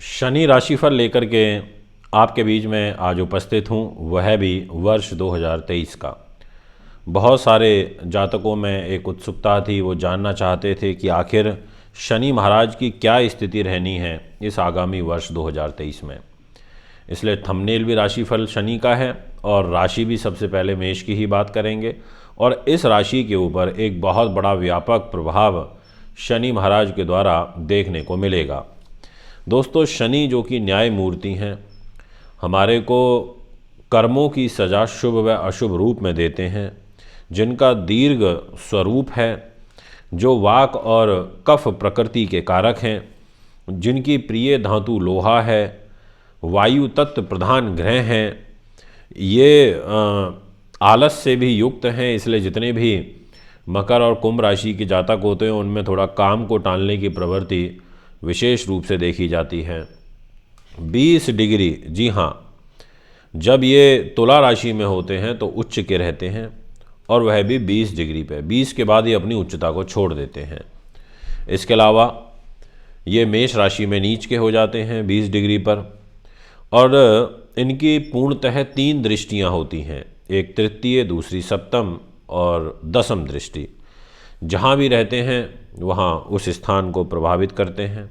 शनि राशिफल लेकर के आपके बीच में आज उपस्थित हूँ, वह भी वर्ष 2023 का। बहुत सारे जातकों में एक उत्सुकता थी, वो जानना चाहते थे कि आखिर शनि महाराज की क्या स्थिति रहनी है इस आगामी वर्ष 2023 में। इसलिए थंबनेल भी राशिफल शनि का है और राशि भी सबसे पहले मेष की ही बात करेंगे और इस राशि के ऊपर एक बहुत बड़ा व्यापक प्रभाव शनि महाराज के द्वारा देखने को मिलेगा। दोस्तों, शनि जो कि न्याय मूर्ति हैं, हमारे को कर्मों की सज़ा शुभ व अशुभ रूप में देते हैं, जिनका दीर्घ स्वरूप है, जो वाक और कफ प्रकृति के कारक हैं, जिनकी प्रिय धातु लोहा है, वायु तत्व प्रधान ग्रह हैं, ये आलस से भी युक्त हैं। इसलिए जितने भी मकर और कुंभ राशि के जातक होते हैं उनमें थोड़ा काम को टालने की प्रवृत्ति विशेष रूप से देखी जाती है। 20 डिग्री, जी हाँ, जब ये तुला राशि में होते हैं तो उच्च के रहते हैं और वह भी 20 डिग्री पे। 20 के बाद ये अपनी उच्चता को छोड़ देते हैं। इसके अलावा ये मेष राशि में नीच के हो जाते हैं 20 डिग्री पर और इनकी पूर्णतः 3 दृष्टियां होती हैं, एक तृतीय, दूसरी सप्तम और दसम दृष्टि। जहाँ भी रहते हैं वहाँ उस स्थान को प्रभावित करते हैं।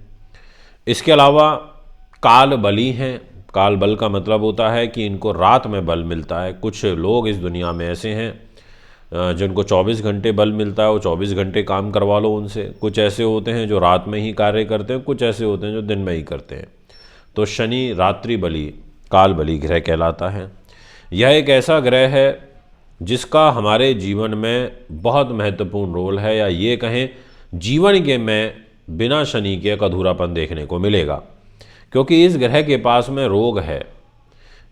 इसके अलावा काल बली हैं। काल बल का मतलब होता है कि इनको रात में बल मिलता है। कुछ लोग इस दुनिया में ऐसे हैं जिनको 24 घंटे बल मिलता है, वो 24 घंटे काम करवा लो उनसे। कुछ ऐसे होते हैं जो रात में ही कार्य करते हैं, कुछ ऐसे होते हैं जो दिन में ही करते हैं। तो शनि रात्रि बली, काल बली ग्रह कहलाता है। यह एक ऐसा ग्रह है जिसका हमारे जीवन में बहुत महत्वपूर्ण रोल है, या ये कहें जीवन के में बिना शनि के एक अधूरापन देखने को मिलेगा, क्योंकि इस ग्रह के पास में रोग है,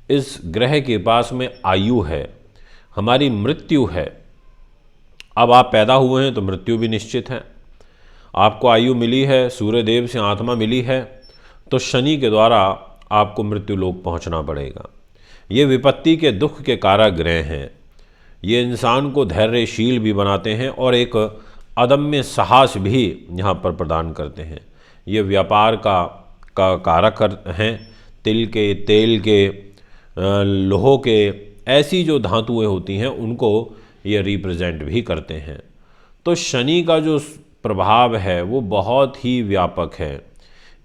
इस ग्रह के पास में आयु है, हमारी मृत्यु है। अब आप पैदा हुए हैं तो मृत्यु भी निश्चित है। आपको आयु मिली है, सूर्य देव से आत्मा मिली है, तो शनि के द्वारा आपको मृत्यु लोक पहुंचना पड़ेगा। ये विपत्ति के दुख के कारक ग्रह हैं। ये इंसान को धैर्यशील भी बनाते हैं और एक अदम्य साहस भी यहाँ पर प्रदान करते हैं। ये व्यापार का कारक हैं। तिल के, तेल के, लोह के, ऐसी जो धातुएं होती हैं उनको ये रिप्रेजेंट भी करते हैं। तो शनि का जो प्रभाव है वो बहुत ही व्यापक है।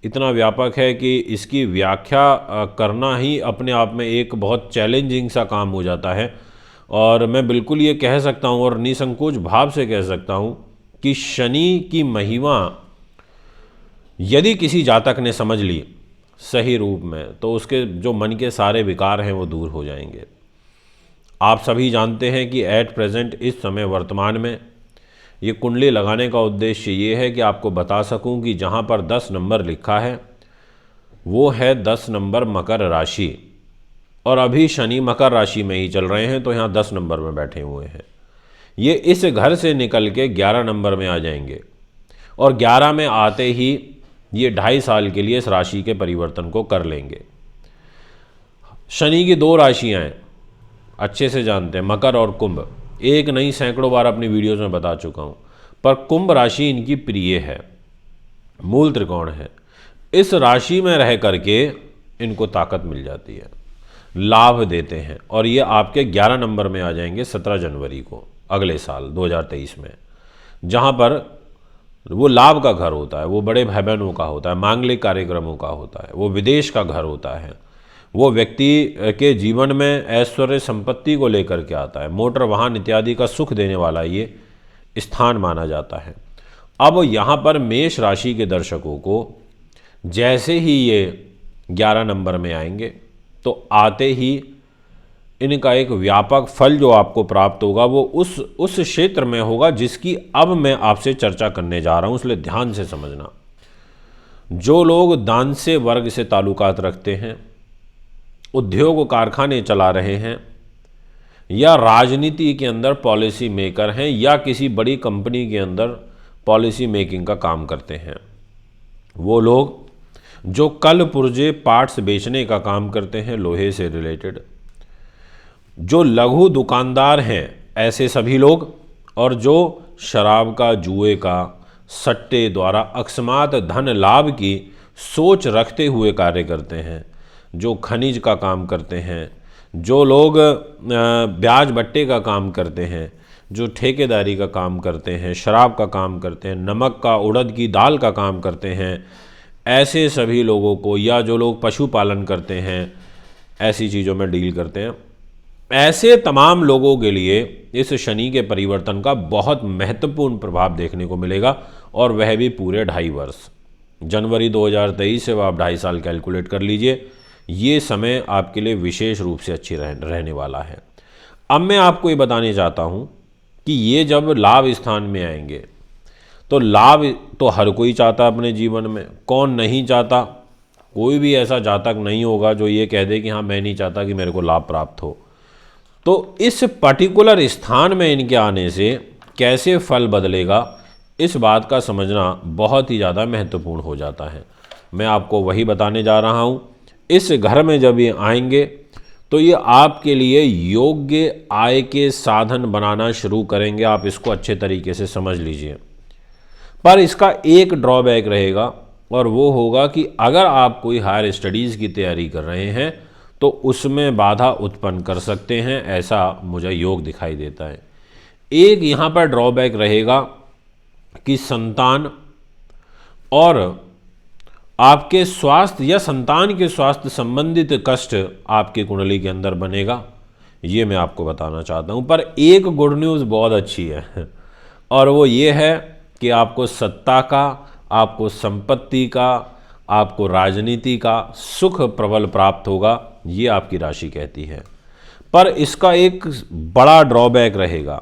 इतना व्यापक है कि इसकी व्याख्या करना ही अपने आप में एक बहुत चैलेंजिंग सा काम हो जाता है। और मैं बिल्कुल ये कह सकता हूँ और निसंकोच भाव से कह सकता हूँ कि शनि की महिमा यदि किसी जातक ने समझ ली सही रूप में, तो उसके जो मन के सारे विकार हैं वो दूर हो जाएंगे। आप सभी जानते हैं कि एट प्रेजेंट, इस समय वर्तमान में, ये कुंडली लगाने का उद्देश्य ये है कि आपको बता सकूं कि जहां पर 10 नंबर लिखा है वो है 10 नंबर मकर राशि, और अभी शनि मकर राशि में ही चल रहे हैं, तो यहाँ 10 नंबर में बैठे हुए हैं। ये इस घर से निकल के 11 नंबर में आ जाएंगे और 11 में आते ही ये 2.5 साल के लिए इस राशि के परिवर्तन को कर लेंगे। शनि की 2 राशियाँ हैं, अच्छे से जानते हैं, मकर और कुंभ। एक नहीं, सैकड़ों बार अपनी वीडियोज़ में बता चुका हूँ, पर कुंभ राशि इनकी प्रिय है, मूल त्रिकोण है। इस राशि में रह करके इनको ताकत मिल जाती है, लाभ देते हैं, और ये आपके 11 नंबर में आ जाएंगे 17 जनवरी को अगले साल 2023 में, जहाँ पर वो लाभ का घर होता है, वो बड़े भाई बहनों का होता है, मांगलिक कार्यक्रमों का होता है, वो विदेश का घर होता है, वो व्यक्ति के जीवन में ऐश्वर्य संपत्ति को लेकर के आता है, मोटर वाहन इत्यादि का सुख देने वाला ये स्थान माना जाता है। अब यहाँ पर मेष राशि के दर्शकों को जैसे ही ये 11 नंबर में आएंगे तो आते ही इनका एक व्यापक फल जो आपको प्राप्त होगा वो उस क्षेत्र में होगा जिसकी अब मैं आपसे चर्चा करने जा रहा हूँ, इसलिए ध्यान से समझना। जो लोग दान से वर्ग से ताल्लुकात रखते हैं, उद्योग कारखाने चला रहे हैं, या राजनीति के अंदर पॉलिसी मेकर हैं, या किसी बड़ी कंपनी के अंदर पॉलिसी मेकिंग का काम करते हैं, वो लोग जो कल पुर्जे पार्ट्स बेचने का काम करते हैं लोहे से रिलेटेड, जो लघु दुकानदार हैं ऐसे सभी लोग, और जो शराब का, जुए का, सट्टे द्वारा अकस्मात धन लाभ की सोच रखते हुए कार्य करते हैं, जो खनिज का काम करते हैं, जो लोग ब्याज बट्टे का काम करते हैं, जो ठेकेदारी का काम करते हैं, शराब का काम करते हैं, नमक का, उड़द की दाल का काम करते हैं, ऐसे सभी लोगों को, या जो लोग पशुपालन करते हैं, ऐसी चीज़ों में डील करते हैं, ऐसे तमाम लोगों के लिए इस शनि के परिवर्तन का बहुत महत्वपूर्ण प्रभाव देखने को मिलेगा, और वह भी पूरे 2.5 वर्ष। जनवरी 2023 से आप 2.5 साल कैलकुलेट कर लीजिए। ये समय आपके लिए विशेष रूप से अच्छी रहने वाला है। अब मैं आपको ये बताने चाहता हूँ कि ये जब लाभ स्थान में आएंगे, तो लाभ तो हर कोई चाहता है अपने जीवन में, कौन नहीं चाहता? कोई भी ऐसा जातक नहीं होगा जो ये कह दे कि हाँ मैं नहीं चाहता कि मेरे को लाभ प्राप्त हो। तो इस पर्टिकुलर स्थान में इनके आने से कैसे फल बदलेगा, इस बात का समझना बहुत ही ज़्यादा महत्वपूर्ण हो जाता है। मैं आपको वही बताने जा रहा हूँ। इस घर में जब ये आएंगे तो ये आपके लिए योग्य आय के साधन बनाना शुरू करेंगे। आप इसको अच्छे तरीके से समझ लीजिए। पर इसका एक ड्रॉबैक रहेगा, और वो होगा कि अगर आप कोई हायर स्टडीज़ की तैयारी कर रहे हैं तो उसमें बाधा उत्पन्न कर सकते हैं, ऐसा मुझे योग दिखाई देता है। एक यहाँ पर ड्रॉबैक रहेगा कि संतान और आपके स्वास्थ्य या संतान के स्वास्थ्य संबंधित कष्ट आपकी कुंडली के अंदर बनेगा, ये मैं आपको बताना चाहता हूँ। पर एक गुड न्यूज़ बहुत अच्छी है, और वो ये है कि आपको सत्ता का, आपको संपत्ति का, आपको राजनीति का सुख प्रबल प्राप्त होगा, ये आपकी राशि कहती है। पर इसका एक बड़ा ड्रॉबैक रहेगा।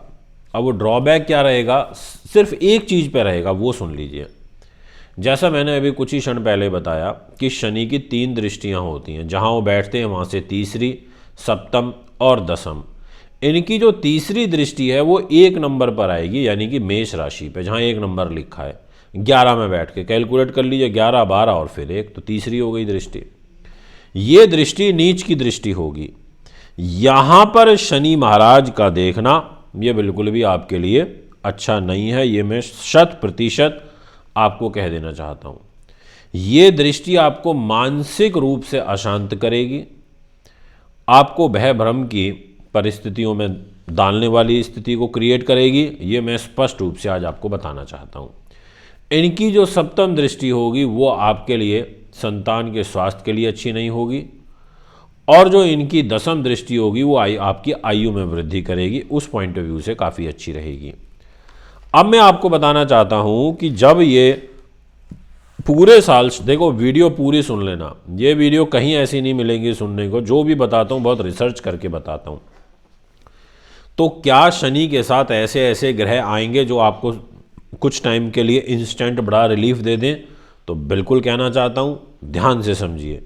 अब वो ड्रॉबैक क्या रहेगा? सिर्फ एक चीज़ पे रहेगा, वो सुन लीजिए। जैसा मैंने अभी कुछ ही क्षण पहले बताया कि शनि की 3 दृष्टियां होती हैं, जहां वो बैठते हैं वहां से तीसरी, सप्तम और दसम। इनकी जो तीसरी दृष्टि है वो 1 नंबर पर आएगी, यानी कि मेष राशि पे, जहां 1 नंबर लिखा है। 11 में बैठ के कैलकुलेट कर लीजिए, 11, 12 और फिर 1, तो तीसरी हो गई दृष्टि। ये दृष्टि नीच की दृष्टि होगी। यहाँ पर शनि महाराज का देखना ये बिल्कुल भी आपके लिए अच्छा नहीं है, ये मैं 100% आपको कह देना चाहता हूँ। ये दृष्टि आपको मानसिक रूप से अशांत करेगी, आपको भय भ्रम की परिस्थितियों में डालने वाली स्थिति को क्रिएट करेगी, ये मैं स्पष्ट रूप से आज आपको बताना चाहता हूँ। इनकी जो सप्तम दृष्टि होगी वो आपके लिए संतान के स्वास्थ्य के लिए अच्छी नहीं होगी, और जो इनकी दसम दृष्टि होगी वो आपकी आयु में वृद्धि करेगी, उस पॉइंट ऑफ व्यू से काफ़ी अच्छी रहेगी। अब मैं आपको बताना चाहता हूँ कि जब ये पूरे साल, देखो वीडियो पूरी सुन लेना, ये वीडियो कहीं ऐसी नहीं मिलेंगी सुनने को, जो भी बताता हूँ बहुत रिसर्च करके बताता हूँ। तो क्या शनि के साथ ऐसे ऐसे ग्रह आएंगे जो आपको कुछ टाइम के लिए इंस्टेंट बड़ा रिलीफ दे दें? तो बिल्कुल कहना चाहता हूँ, ध्यान से समझिए।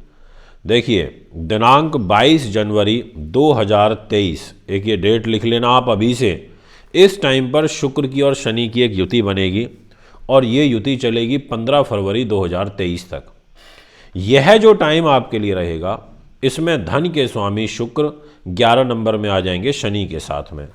देखिए, दिनांक 22 जनवरी 2023, एक ये डेट लिख लेना आप अभी से। इस टाइम पर शुक्र की और शनि की एक युति बनेगी, और ये युति चलेगी 15 फरवरी 2023 तक। यह जो टाइम आपके लिए रहेगा, इसमें धन के स्वामी शुक्र 11 नंबर में आ जाएंगे शनि के साथ में।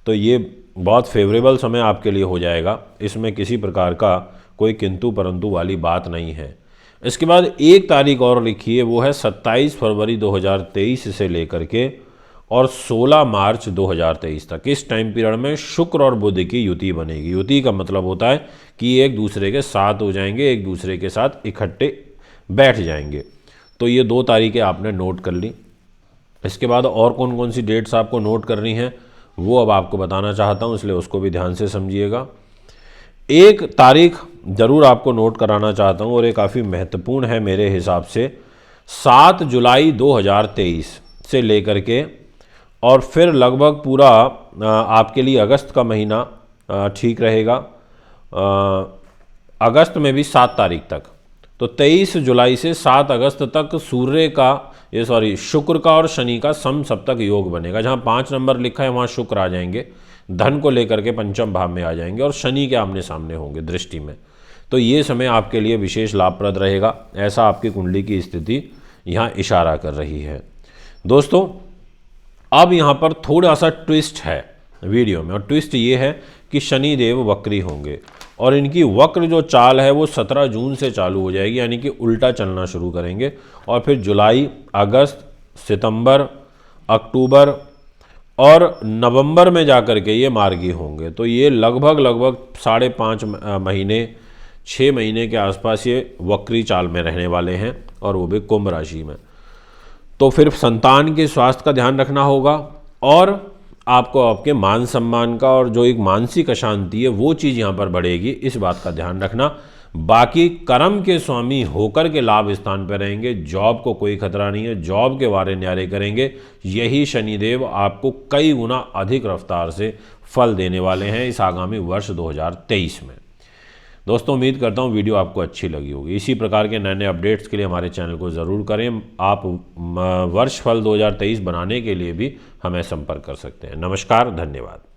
तो ये बहुत फेवरेबल समय आपके लिए हो जाएगा, इसमें किसी प्रकार का कोई किंतु परंतु वाली बात नहीं है। इसके बाद एक तारीख और लिखिए, वो है 27 फरवरी 2023 से लेकर के और 16 मार्च 2023 तक। इस टाइम पीरियड में शुक्र और बुध की युति बनेगी। युति का मतलब होता है कि एक दूसरे के साथ हो जाएंगे, एक दूसरे के साथ इकट्ठे बैठ जाएंगे। तो ये 2 तारीखें आपने नोट कर ली। इसके बाद और कौन कौन सी डेट्स आपको नोट करनी है वो अब आपको बताना चाहता हूँ, इसलिए उसको भी ध्यान से समझिएगा। एक तारीख ज़रूर आपको नोट कराना चाहता हूँ, और ये काफ़ी महत्वपूर्ण है मेरे हिसाब से। 7 जुलाई 2023 से लेकर के और फिर लगभग पूरा आपके लिए अगस्त का महीना ठीक रहेगा, अगस्त में भी 7 तारीख तक। तो 23 जुलाई से 7 अगस्त तक सूर्य का शुक्र का और शनि का सम सप्तक योग बनेगा। जहाँ 5 नंबर लिखा है वहाँ शुक्र आ जाएंगे, धन को लेकर के पंचम भाव में आ जाएंगे, और शनि के आमने सामने होंगे दृष्टि में। तो ये समय आपके लिए विशेष लाभप्रद रहेगा, ऐसा आपकी कुंडली की स्थिति यहाँ इशारा कर रही है। दोस्तों, अब यहाँ पर थोड़ा सा ट्विस्ट है वीडियो में, और ट्विस्ट ये है कि शनि देव वक्री होंगे। और इनकी वक्र जो चाल है वो 17 जून से चालू हो जाएगी, यानी कि उल्टा चलना शुरू करेंगे। और फिर जुलाई, अगस्त, सितंबर, अक्टूबर और नवंबर में जाकर के ये मार्गी होंगे। तो ये लगभग 5.5 महीने, 6 महीने के आसपास ये वक्री चाल में रहने वाले हैं, और वो भी कुंभ राशि में। तो फिर संतान के स्वास्थ्य का ध्यान रखना होगा, और आपको आपके मान सम्मान का और जो एक मानसिक अशांति है वो चीज़ यहाँ पर बढ़ेगी, इस बात का ध्यान रखना। बाकी कर्म के स्वामी होकर के लाभ स्थान पर रहेंगे, जॉब को कोई खतरा नहीं है, जॉब के वारे न्यारे करेंगे। यही शनिदेव आपको कई गुना अधिक रफ्तार से फल देने वाले हैं इस आगामी वर्ष 2023 में। दोस्तों, उम्मीद करता हूँ वीडियो आपको अच्छी लगी होगी। इसी प्रकार के नए नए अपडेट्स के लिए हमारे चैनल को ज़रूर करें। आप वर्ष फल 2023 बनाने के लिए भी हमें संपर्क कर सकते हैं। नमस्कार, धन्यवाद।